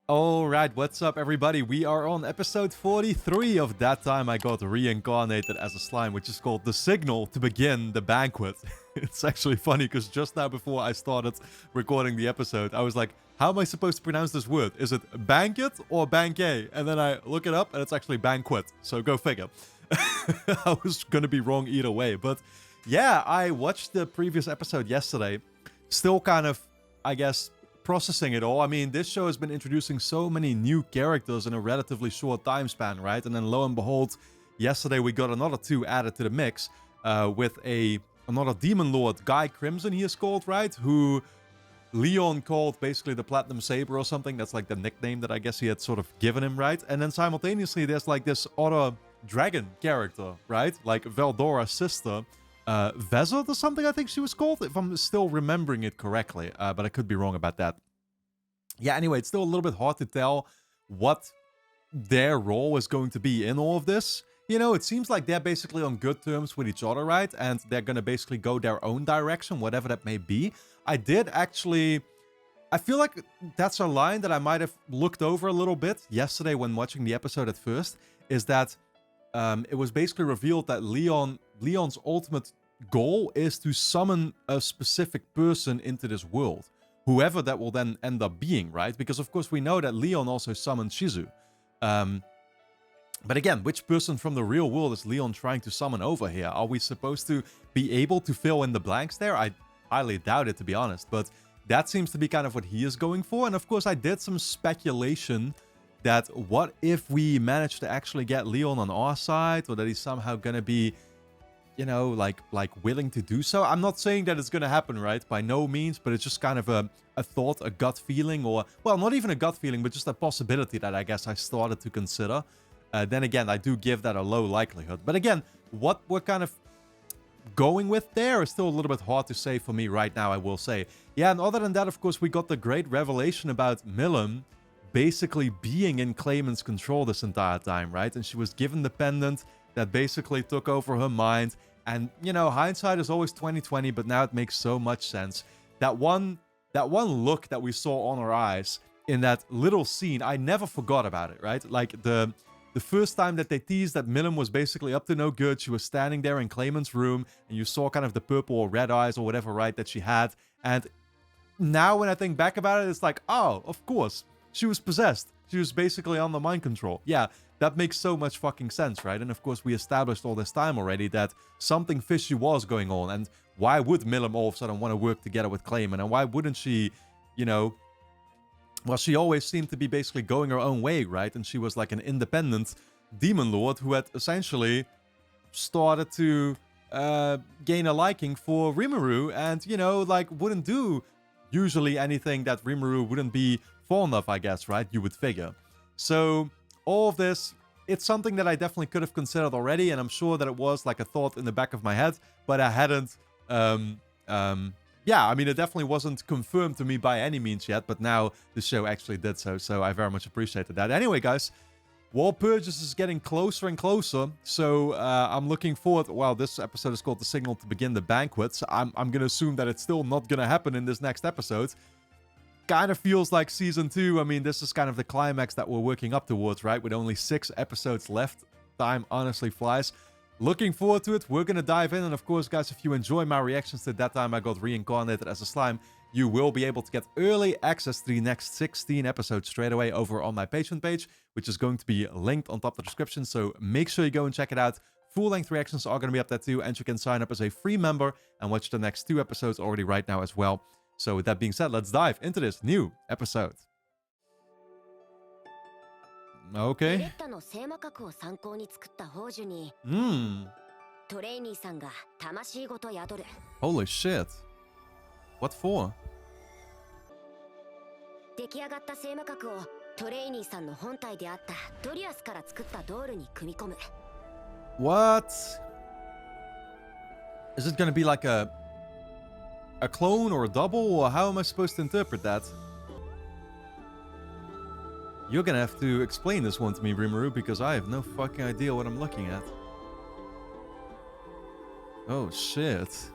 Alright, what's up everybody? We are on episode 43 of That Time I Got Reincarnated as a Slime, which is called The Signal to Begin the Banquet. It's actually funny because just now before I started recording the episode, I was like, how am I supposed to pronounce this word? Is it banquet or banquet? And then I look it up and it's actually banquet, so go figure. I was gonna be wrong either way, but yeah, I watched the previous episode yesterday. Still kind of, I guess, processing it all. I mean, this show has been introducing so many new characters in a relatively short time span, right? And then lo and behold, yesterday we got another two added to the mix with another Demon Lord, Guy Crimson he is called, right? Who Leon called basically the Platinum Saber or something. That's like the nickname that I guess he had sort of given him, right? And then simultaneously there's like this other dragon character, right? Like Veldora's sister, Vezard or something I think she was called, if I'm still remembering it correctly, but I could be wrong about that. Yeah, anyway, it's still a little bit hard to tell what their role is going to be in all of this. You know, it seems like they're basically on good terms with each other, right? And they're gonna basically go their own direction, whatever that may be. I feel like that's a line that I might have looked over a little bit yesterday when watching the episode at first, is that it was basically revealed that Leon's ultimate goal is to summon a specific person into this world. Whoever that will then end up being, right? Because of course we know that Leon also summoned Shizu. But again, which person from the real world is Leon trying to summon over here? Are we supposed to be able to fill in the blanks there? I highly doubt it, to be honest. But that seems to be kind of what he is going for. And of course I did some speculation that what if we manage to actually get Leon on our side, or that he's somehow gonna be, you know, like willing to do so. I'm not saying that it's gonna happen, right? By no means, but it's just kind of a thought, a gut feeling, or, well, not even a gut feeling, but just a possibility that I guess I started to consider. Then again, I do give that a low likelihood. But again, what we're kind of going with there is still a little bit hard to say for me right now, I will say. Yeah, and other than that, of course, we got the great revelation about Milim basically being in Clayman's control this entire time, right? And she was given the pendant that basically took over her mind. And, you know, hindsight is always 20/20, but now it makes so much sense. That one look that we saw on her eyes in that little scene, I never forgot about it, right? Like the first time that they teased that Milim was basically up to no good, she was standing there in Clayman's room, and you saw kind of the purple or red eyes or whatever, right, that she had. And now when I think back about it, it's like, oh, of course, she was possessed. She was basically under mind control. Yeah, that makes so much fucking sense, right? And of course, we established all this time already that something fishy was going on. And why would Milim all of a sudden want to work together with Clayman? And why wouldn't she, you know... Well, she always seemed to be basically going her own way, right? And she was like an independent demon lord who had essentially started to gain a liking for Rimuru and, you know, like wouldn't do usually anything that Rimuru wouldn't be fond of, I guess, right? You would figure. So all of this, it's something that I definitely could have considered already, and I'm sure that it was like a thought in the back of my head, but I hadn't... yeah, I mean, it definitely wasn't confirmed to me by any means yet, but now the show actually did so, so I very much appreciated that. Anyway, guys, World Purges is getting closer and closer, so I'm looking forward... Well, this episode is called The Signal to Begin the Banquet, so I'm going to assume that it's still not going to happen in this next episode. Kind of feels like Season 2, I mean, this is kind of the climax that we're working up towards, right? With only 6 episodes left. Time honestly flies. Looking forward to it. We're going to dive in. And of course, guys, if you enjoy my reactions to That Time I Got Reincarnated as a Slime, you will be able to get early access to the next 16 episodes straight away over on my Patreon page, which is going to be linked on top of the description. So make sure you go and check it out. Full-length reactions are going to be up there too. And you can sign up as a free member and watch the next 2 episodes already right now as well. So with that being said, let's dive into this new episode. Okay. Holy shit. What for? What? Is it gonna be like a clone or a double, or how am I supposed to interpret that? You're gonna have to explain this one to me, Rimuru, because I have no fucking idea what I'm looking at. Oh, shit.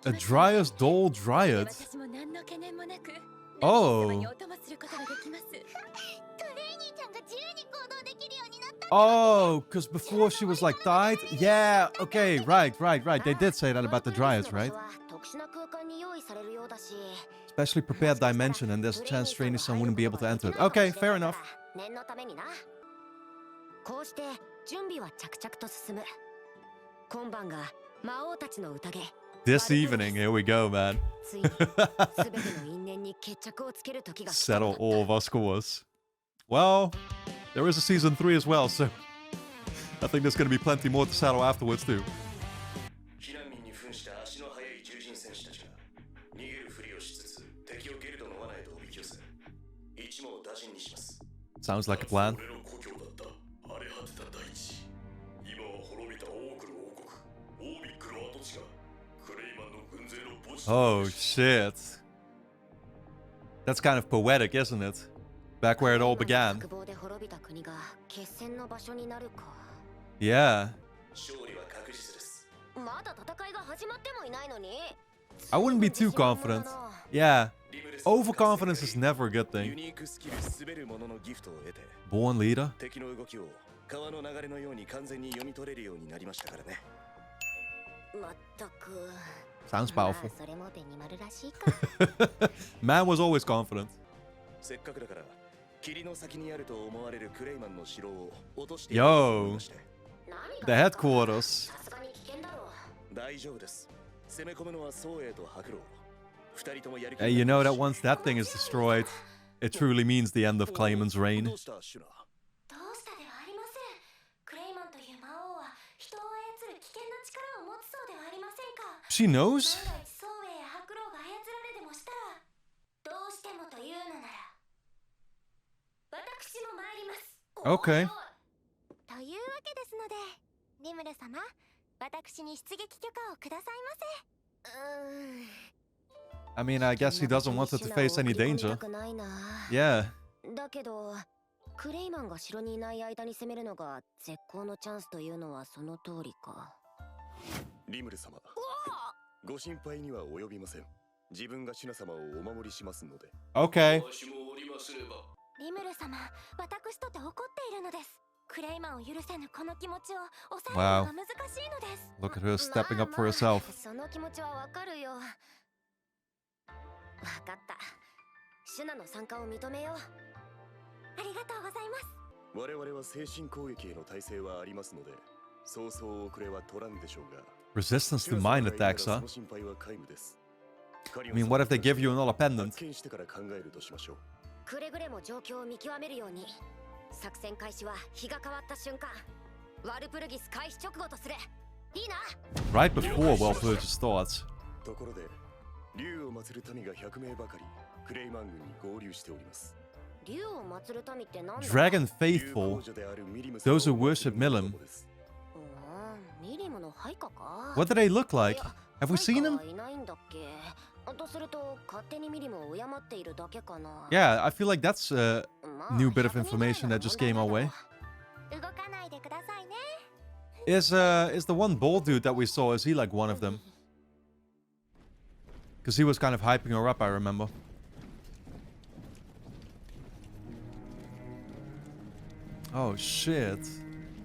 A Dryas Doll Dryad. Oh. Oh, because before she was like tied? Yeah, okay, right. They did say that about the Dryads, right? Specially prepared dimension, and there's a chance Trainee-san wouldn't be able to enter it. Okay, fair enough. This evening, here we go, man. Settle all of our scores. Well, there is a season 3 as well, so I think there's going to be plenty more to settle afterwards too. Sounds like a plan. Oh shit. That's kind of poetic, isn't it? Back where it all began. Yeah. I wouldn't be too confident. Yeah. Overconfidence is never a good thing. Born leader? Sounds powerful. Man was always confident. Yo, the headquarters. Hey, you know that once that thing is destroyed, it truly means the end of Clayman's reign. She knows? Okay. I mean, I guess he doesn't want her to face any danger. Yeah. Okay. Wow. Look at her stepping up for herself. Resistance to mind attacks, huh? I mean, what if they give you another pendant? Right before Well-Purchased starts. Dragon Faithful, those who worship Milim. What do they look like? Have we seen them? Yeah, I feel like that's a new bit of information that just came our way. Is the one bald dude that we saw, is he like one of them? Because he was kind of hyping her up, I remember. Oh shit.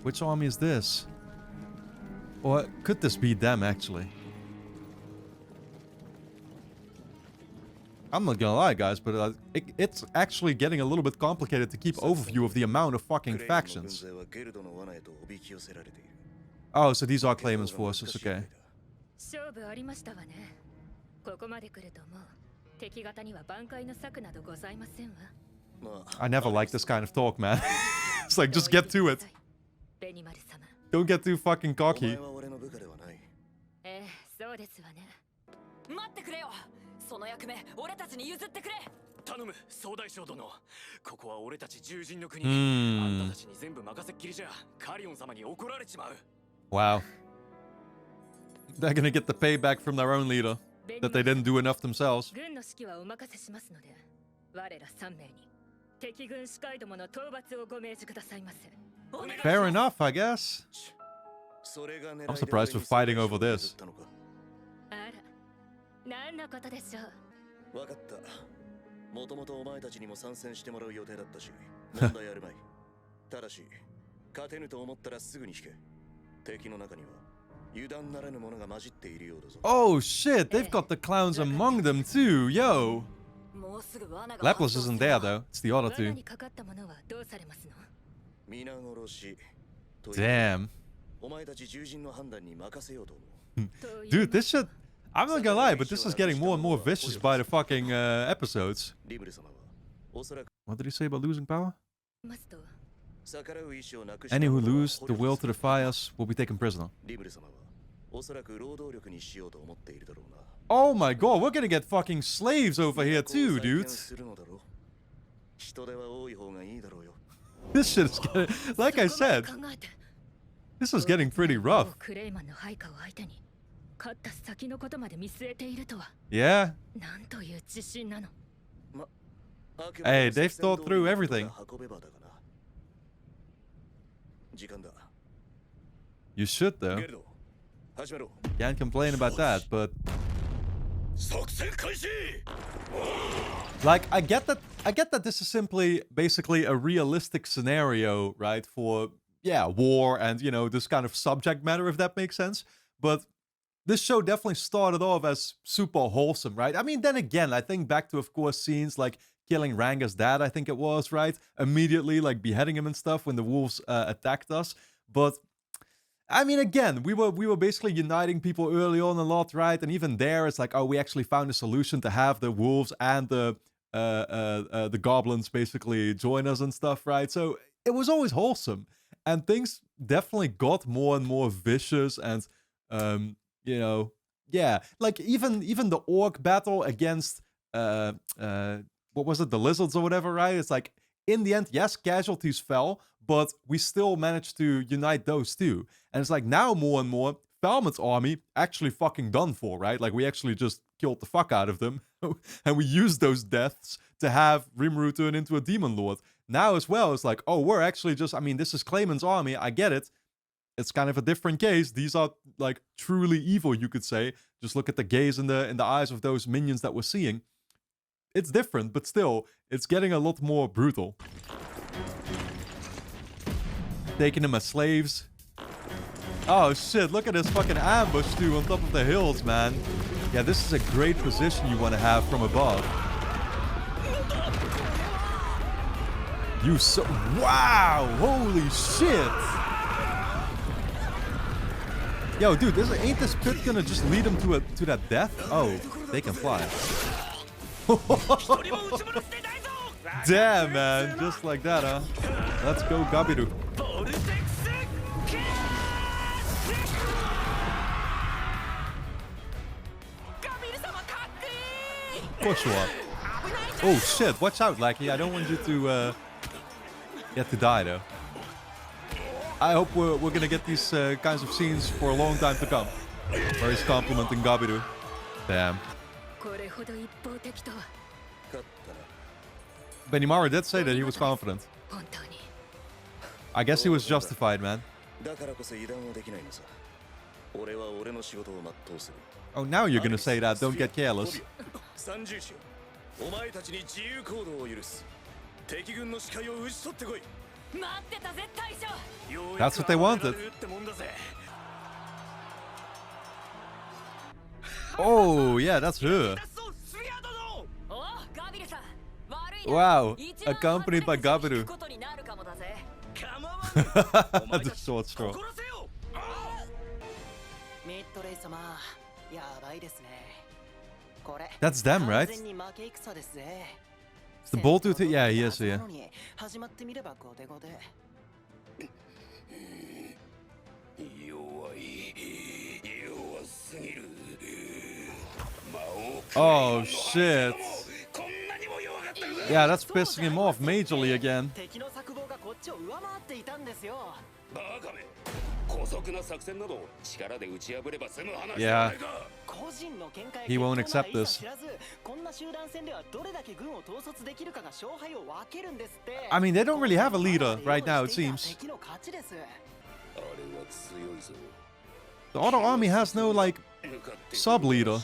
Which army is this? Or could this be them, actually? I'm not gonna lie, guys, but it's actually getting a little bit complicated to keep overview of the amount of fucking factions. Oh, so these are Clayman's forces, okay. I never like this kind of talk, man. It's like, just get to it. Don't get too fucking cocky. Wow. They're gonna get the payback from their own leader. That they didn't do enough themselves. Fair enough, I guess. I'm surprised we're fighting over this. 何のことでしょう。わかった。もともとお前たちにも参戦してもらう予定だったし、問題あるまい。ただし、勝てぬと思ったらすぐに引け。敵の中には油断ならぬものが混じっているようだぞ。Oh shit, they've got the clowns among them too, yo. Laplas isn't there though, it's the other two. Damn. Dude, this shit... I'm not gonna lie, but this is getting more and more vicious by the fucking episodes. What did he say about losing power? Any who lose the will to defy us will be taken prisoner. Oh my god, we're gonna get fucking slaves over here too, dude. This shit is getting... Like I said, this is getting pretty rough. Yeah. Hey, they've thought through everything. You should though. Can't complain about that, but... Like, I get that this is simply, basically a realistic scenario, right? For, yeah, war and, you know, this kind of subject matter, if that makes sense. But this show definitely started off as super wholesome, right? I mean, then again, I think back to, of course, scenes like killing Ranga's dad, I think it was, right? Immediately, like, beheading him and stuff when the wolves attacked us. But... I mean, again, we were basically uniting people early on a lot, right? And even there, it's like, oh, we actually found a solution to have the wolves and the goblins basically join us and stuff, right? So it was always wholesome, and things definitely got more and more vicious, and you know, yeah, like even the orc battle against what was it, the lizards or whatever, right? It's like, in the end, yes, casualties fell, but we still managed to unite those two. And it's like, now more and more, Falmouth's army actually fucking done for, right? Like, we actually just killed the fuck out of them. And we used those deaths to have Rimuru turn into a demon lord. Now as well, it's like, oh, we're actually just... I mean, this is Clayman's army, I get it. It's kind of a different case. These are, like, truly evil, you could say. Just look at the gaze in the eyes of those minions that we're seeing. It's different, but still, it's getting a lot more brutal. Taking them as slaves. Oh shit, look at this fucking ambush too on top of the hills, man. Yeah, this is a great position you want to have from above. Wow! Holy shit! Yo, dude, ain't this pit gonna just lead them to that death? Oh, they can fly. Damn, man. Just like that, huh? Let's go, Gabiru. Push one. Oh, shit. Watch out, Lackey. I don't want you to get to die, though. I hope we're gonna get these kinds of scenes for a long time to come. Where he's complimenting Gabiru. Damn. Benimaru did say that he was confident. I guess he was justified, man. Oh, now you're gonna say that. Don't get careless. That's what they wanted. Oh, yeah, that's her. Wow, accompanied by Gabiru. The short straw. That's them, right? It's the bolt dude. Yeah, he is here. Oh shit. Yeah, that's pissing him off majorly again. Yeah. He won't accept this. I mean, they don't really have a leader right now, it seems. The other army has no, like, sub-leader.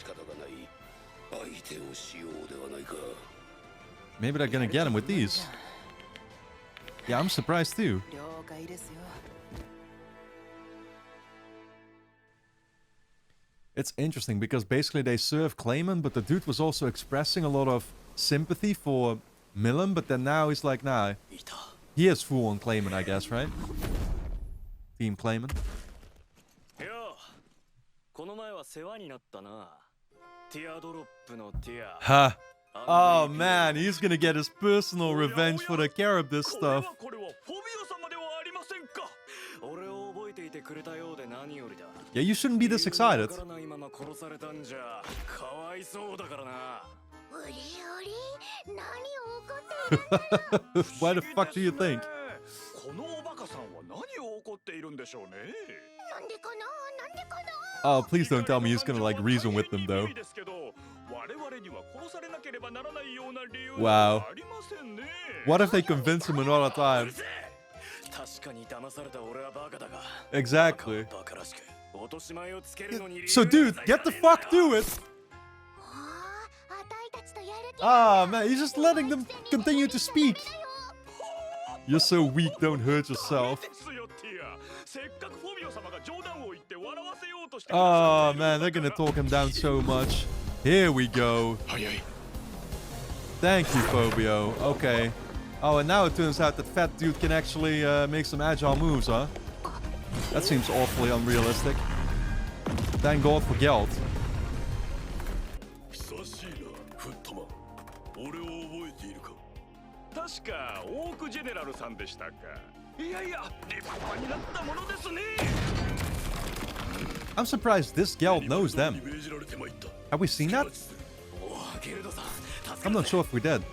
Maybe they're gonna get him with these. Yeah, I'm surprised too. It's interesting because basically they serve Clayman, but the dude was also expressing a lot of sympathy for Milam, but then now he's like, nah. He is full on Clayman, I guess, right? Team Clayman. Ha! Oh man, he's gonna get his personal revenge for the Caribdis stuff. Yeah, you shouldn't be this excited. Why the fuck do you think? Oh, please don't tell me he's gonna like reason with them though. Wow. What if they convince him another time? Exactly. So dude, get the fuck to it! Ah man, he's just letting them continue to speak. You're so weak, don't hurt yourself. Oh man, they're gonna talk him down so much. Here we go. Thank you, Phobio. Okay. Oh, and now it turns out that fat dude can actually make some agile moves, huh? That seems awfully unrealistic. Thank God for Geld. I'm surprised this Geld knows them. Have we seen that? I'm not sure if we did.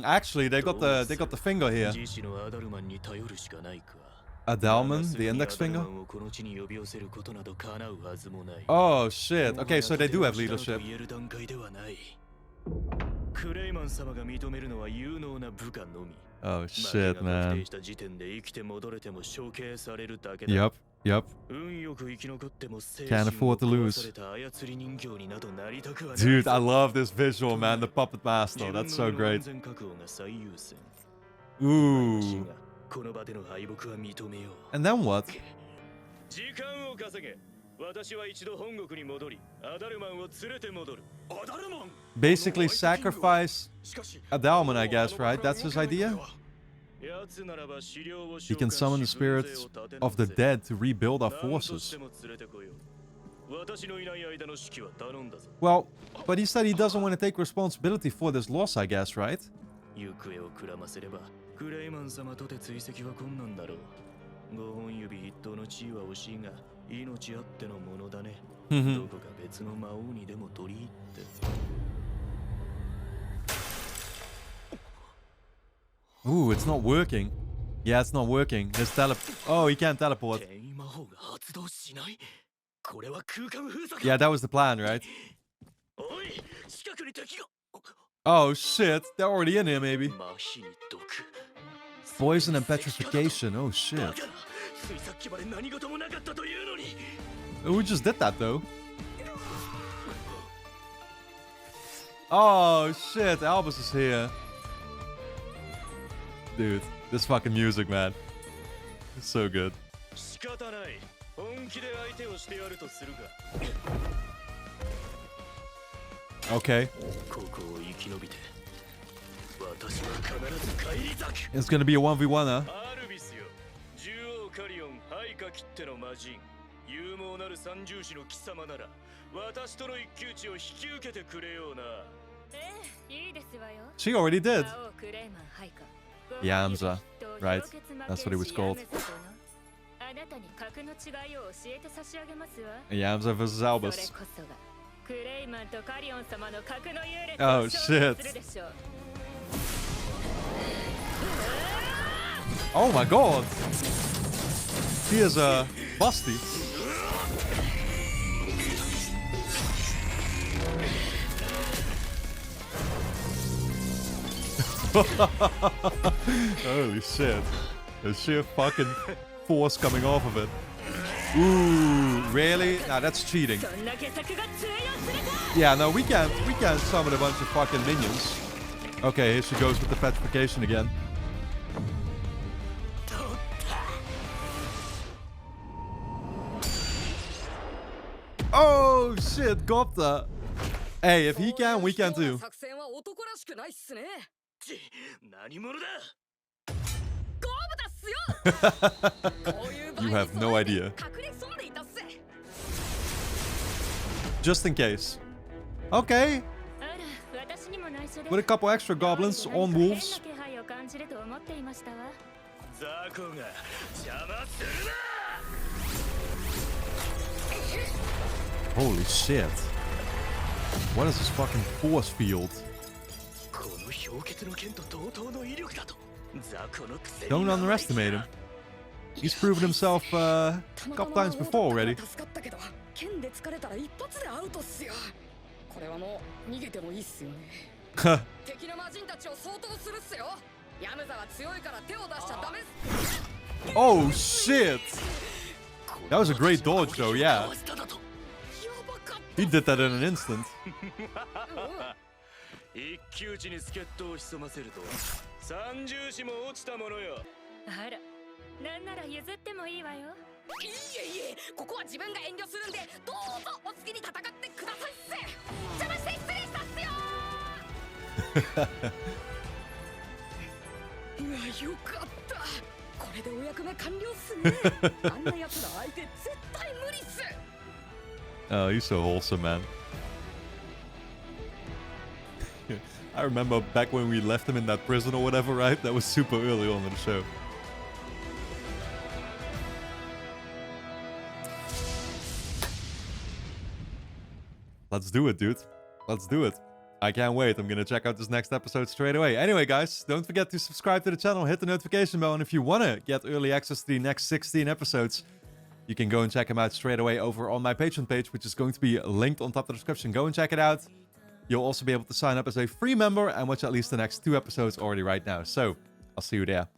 Actually, they got the finger here. Adalman, the index finger. Oh shit. Okay, so they do have leadership. Oh shit, man. Yup, yup. Can't afford to lose. Dude, I love this visual, man. The Puppet Master. That's so great. Ooh. And then what? Basically sacrifice Adalman, I guess, right? That's his idea? He can summon the spirits of the dead to rebuild our forces. Well, but he said he doesn't want to take responsibility for this loss, I guess, right? Ooh, it's not working. Yeah, it's not working. His oh, he can't teleport. Yeah, that was the plan, right? Oh shit, they're already in here maybe. Poison and petrification, oh shit. Who just did that though? Oh shit, Albus is here. Dude, this fucking music, man. It's so good. Okay. It's gonna be a 1v1, huh? She already did. Yamza, right? That's what he was called. Yamza versus Albus. Oh shit. Oh my god. He is a busty. Holy shit. The sheer fucking force coming off of it. Ooh, really? Nah, that's cheating. Yeah, no, we can't summon a bunch of fucking minions. Okay, here she goes with the petrification again. Oh shit, Gopta. Hey, if he can, we can too. You have no idea. Just in case. Okay. With a couple extra goblins on wolves. Holy shit. What is this fucking force field? Don't underestimate him. He's proven himself a couple times before already. Oh shit! That was a great dodge though, yeah. He did that in an instant. Oh, he's so wholesome, man. I remember back when we left him in that prison or whatever, right? That was super early on in the show. Let's do it, dude. Let's do it. I can't wait. I'm gonna check out this next episode straight away. Anyway, guys, don't forget to subscribe to the channel, hit the notification bell, and if you want to get early access to the next 16 episodes, you can go and check them out straight away over on my Patreon page, which is going to be linked on top of the description. Go and check it out. You'll also be able to sign up as a free member and watch at least the next 2 episodes already right now. So, I'll see you there.